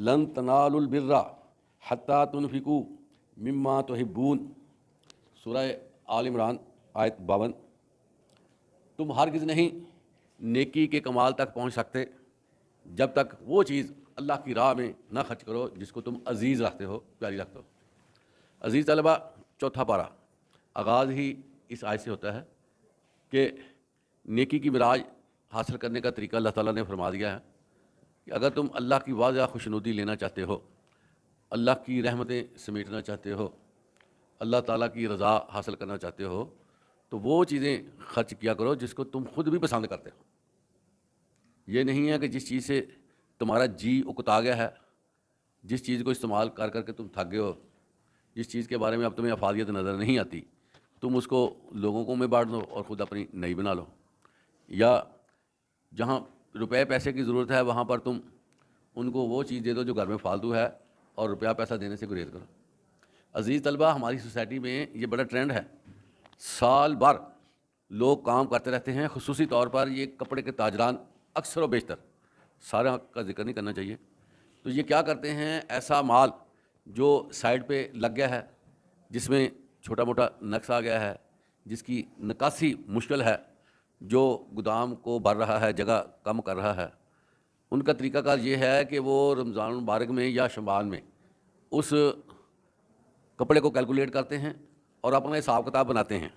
لن تنالوا البر حتیٰ تنفقوا مما تحبون، سورہ آل عمران آیت 52۔ تم ہرگز نہیں نیکی کے کمال تک پہنچ سکتے جب تک وہ چیز اللہ کی راہ میں نہ خرچ کرو جس کو تم عزیز رکھتے ہو، پیاری رکھتے ہو۔ عزیز طلبہ، چوتھا پارہ آغاز ہی اس آیت سے ہوتا ہے کہ نیکی کی معراج حاصل کرنے کا طریقہ اللہ تعالیٰ نے فرما دیا ہے کہ اگر تم اللہ کی واضح خوشنودی لینا چاہتے ہو، اللہ کی رحمتیں سمیٹنا چاہتے ہو، اللہ تعالیٰ کی رضا حاصل کرنا چاہتے ہو، تو وہ چیزیں خرچ کیا کرو جس کو تم خود بھی پسند کرتے ہو۔ یہ نہیں ہے کہ جس چیز سے تمہارا جی اکتا گیا ہے، جس چیز کو استعمال کر کر کے تم تھک گئے ہو، جس چیز کے بارے میں اب تمہیں افادیت نظر نہیں آتی، تم اس کو لوگوں کو میں بانٹ دو اور خود اپنی نئی بنا لو، یا جہاں روپے پیسے کی ضرورت ہے وہاں پر تم ان کو وہ چیز دے دو جو گھر میں فالتو ہے اور روپیہ پیسہ دینے سے گریز کرو۔ عزیز طلبہ، ہماری سوسائٹی میں یہ بڑا ٹرینڈ ہے، سال بھر لوگ کام کرتے رہتے ہیں، خصوصی طور پر یہ کپڑے کے تاجران اکثر و بیشتر، سارا کا ذکر نہیں کرنا چاہیے، تو یہ کیا کرتے ہیں، ایسا مال جو سائڈ پہ لگ گیا ہے، جس میں چھوٹا موٹا نقص آ گیا ہے، جس کی نکاسی مشکل ہے، جو گودام کو بھر رہا ہے، جگہ کم کر رہا ہے، ان کا طریقہ کار یہ ہے کہ وہ رمضان المبارک میں یا شعبان میں اس کپڑے کو کیلکولیٹ کرتے ہیں اور اپنا حساب کتاب بناتے ہیں،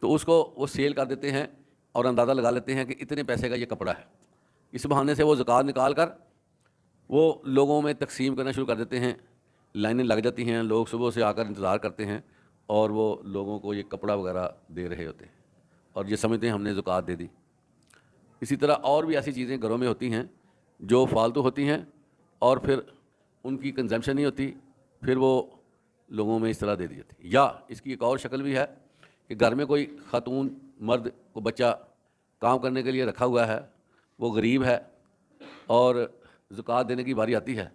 تو اس کو وہ سیل کر دیتے ہیں اور اندازہ لگا لیتے ہیں کہ اتنے پیسے کا یہ کپڑا ہے۔ اس بہانے سے وہ زکوٰۃ نکال کر وہ لوگوں میں تقسیم کرنا شروع کر دیتے ہیں، لائنیں لگ جاتی ہیں، لوگ صبح سے آ کر انتظار کرتے ہیں اور وہ لوگوں کو یہ کپڑا وغیرہ دے رہے ہوتے ہیں اور یہ سمجھتے ہیں ہم نے زکوٰۃ دے دی۔ اسی طرح اور بھی ایسی چیزیں گھروں میں ہوتی ہیں جو فالتو ہوتی ہیں اور پھر ان کی کنزمپشن نہیں ہوتی، پھر وہ لوگوں میں اس طرح دے دی جاتی ہے۔ یا اس کی ایک اور شکل بھی ہے کہ گھر میں کوئی خاتون مرد کو بچہ کام کرنے کے لیے رکھا ہوا ہے، وہ غریب ہے اور زکوٰۃ دینے کی باری آتی ہے،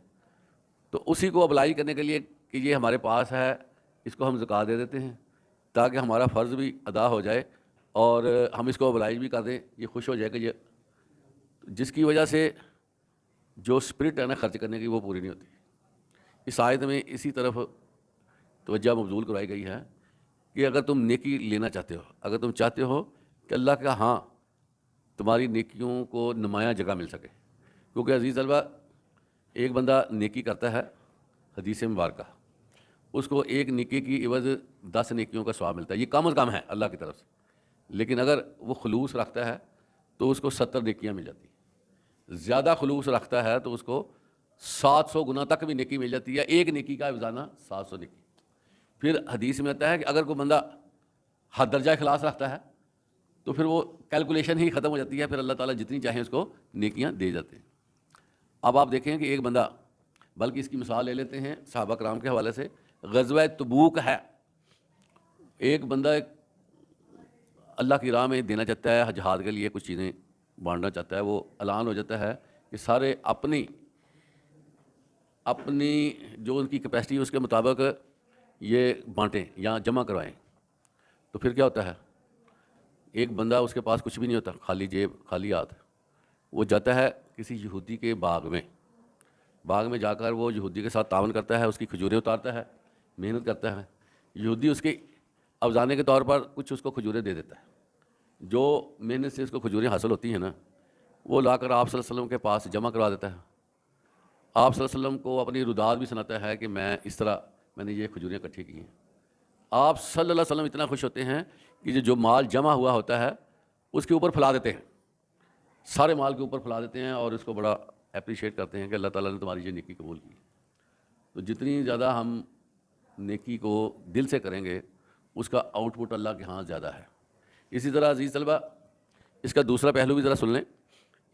تو اسی کو اپلائی کرنے کے لیے کہ یہ ہمارے پاس ہے، اس کو ہم زکوٰۃ دے دیتے ہیں تاکہ ہمارا فرض بھی ادا ہو جائے اور ہم اس کو ابلائج بھی کر دیں، یہ خوش ہو جائے کہ یہ، جس کی وجہ سے جو اسپرٹ ہے نا خرچ کرنے کی وہ پوری نہیں ہوتی۔ اس آیت میں اسی طرف توجہ مبذول کرائی گئی ہے کہ اگر تم نیکی لینا چاہتے ہو، اگر تم چاہتے ہو کہ اللہ کا ہاں تمہاری نیکیوں کو نمایاں جگہ مل سکے، کیونکہ عزیز طلبہ ایک بندہ نیکی کرتا ہے، حدیث مبارکہ، اس کو ایک نیکی کی عوض 10 نیکیوں کا ثواب ملتا ہے، یہ کم از کم ہے اللہ کی طرف سے، لیکن اگر وہ خلوص رکھتا ہے تو اس کو 70 نیکیاں مل جاتی ہیں، زیادہ خلوص رکھتا ہے تو اس کو 700 گنا تک بھی نیکی مل جاتی ہے، ایک نیکی کا عوضانہ 700 نیکی۔ پھر حدیث میں آتا ہے کہ اگر کوئی بندہ حد درجہ اخلاص رکھتا ہے تو پھر وہ کیلکولیشن ہی ختم ہو جاتی ہے، پھر اللہ تعالیٰ جتنی چاہیں اس کو نیکیاں دے جاتے ہیں۔ اب آپ دیکھیں کہ ایک بندہ، بلکہ اس کی مثال لے لیتے ہیں صحابہ کرام کے حوالے سے، غزوہ تبوک ہے، ایک بندہ اللہ کی راہ میں دینا چاہتا ہے، جہاد کے لیے کچھ چیزیں بانٹنا چاہتا ہے، وہ اعلان ہو جاتا ہے کہ سارے اپنی جو ان کی کیپیسٹی ہے اس کے مطابق یہ بانٹیں یا جمع کروائیں، تو پھر کیا ہوتا ہے، ایک بندہ اس کے پاس کچھ بھی نہیں ہوتا، خالی جیب خالی ہاتھ، وہ جاتا ہے کسی یہودی کے باغ میں جا کر وہ یہودی کے ساتھ تعاون کرتا ہے، اس کی کھجوریں اتارتا ہے، محنت کرتا ہے، یہودی اس کے افزانے کے طور پر کچھ اس کو کھجوریں دے دیتا ہے، جو محنت سے اس کو کھجوریں حاصل ہوتی ہیں نا وہ لا کر آپ صلی اللہ علیہ وسلم کے پاس جمع کروا دیتا ہے، آپ صلی اللہ علیہ وسلم کو اپنی روداد بھی سناتا ہے کہ میں اس طرح میں نے یہ کھجوریں اکٹھی کی ہیں۔ آپ صلی اللہ علیہ وسلم اتنا خوش ہوتے ہیں کہ جو مال جمع ہوا ہوتا ہے اس کے اوپر پھیلا دیتے ہیں، سارے مال کے اوپر پھیلا دیتے ہیں اور اس کو بڑا اپریشیٹ کرتے ہیں کہ اللہ تعالیٰ نے تمہاری یہ نیکی قبول کی۔ تو جتنی زیادہ ہم نیکی کو دل سے کریں گے اس کا آؤٹ پٹ اللہ کے ہاں زیادہ ہے۔ اسی طرح عزیز طلبہ اس کا دوسرا پہلو بھی ذرا سن لیں،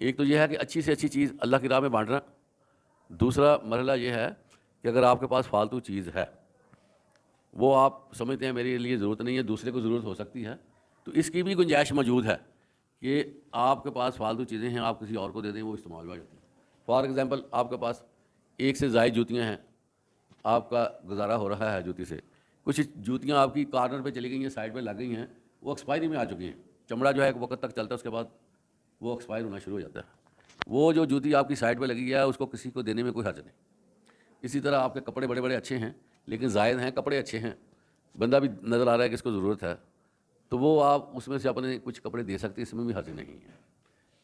ایک تو یہ ہے کہ اچھی سے اچھی چیز اللہ کی راہ میں بانٹنا، دوسرا مرحلہ یہ ہے کہ اگر آپ کے پاس فالتو چیز ہے، وہ آپ سمجھتے ہیں میرے لیے ضرورت نہیں ہے، دوسرے کو ضرورت ہو سکتی ہے، تو اس کی بھی گنجائش موجود ہے کہ آپ کے پاس فالتو چیزیں ہیں آپ کسی اور کو دے دیں، وہ استعمال میں آ جاتی ہیں۔ فار ایگزامپل آپ کے پاس ایک سے زائد جوتیاں ہیں، آپ کا گزارا ہو رہا ہے جوتی سے، کچھ جوتیاں آپ کی کارنر پہ چلی گئی ہیں، سائڈ پہ لگ گئی ہیں، وہ ایکسپائری میں آ چکی ہیں، چمڑا جو ہے ایک وقت تک چلتا ہے، اس کے بعد وہ ایکسپائر ہونا شروع ہو جاتا ہے، وہ جو جوتی آپ کی سائڈ پہ لگی ہے اس کو کسی کو دینے میں کوئی حرج نہیں. اسی طرح آپ کے کپڑے بڑے بڑے اچھے ہیں لیکن زائد ہیں, کپڑے اچھے ہیں, بندہ بھی نظر آ رہا ہے کہ اس کو ضرورت ہے, تو وہ آپ اس میں سے اپنے کچھ کپڑے دے سکتے ہیں, اس میں بھی حرج نہیں ہے.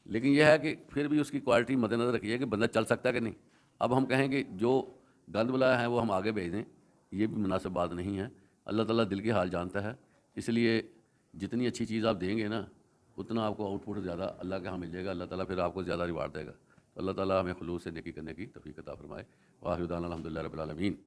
لیکن یہ ہے کہ پھر بھی اس کی کوالٹی مد نظر رکھیے کہ بندہ چل سکتا ہے کہ نہیں. اب ہم کہیں کہ جو گند بلایا ہے وہ ہم آگے بھیج دیں, یہ بھی مناسب بات نہیں ہے. اللہ تعالیٰ دل کے حال جانتا ہے, اس لیے جتنی اچھی چیز آپ دیں گے نا اتنا آپ کو آؤٹ پٹ زیادہ اللہ کے ہاں مل جائے گا. اللہ تعالیٰ پھر آپ کو زیادہ ریوارڈ دے گا. تو اللہ تعالیٰ ہمیں خلوص سے نیکی کرنے کی توفیق عطا فرمائے. واخر دعوانا الحمدللہ رب العالمین.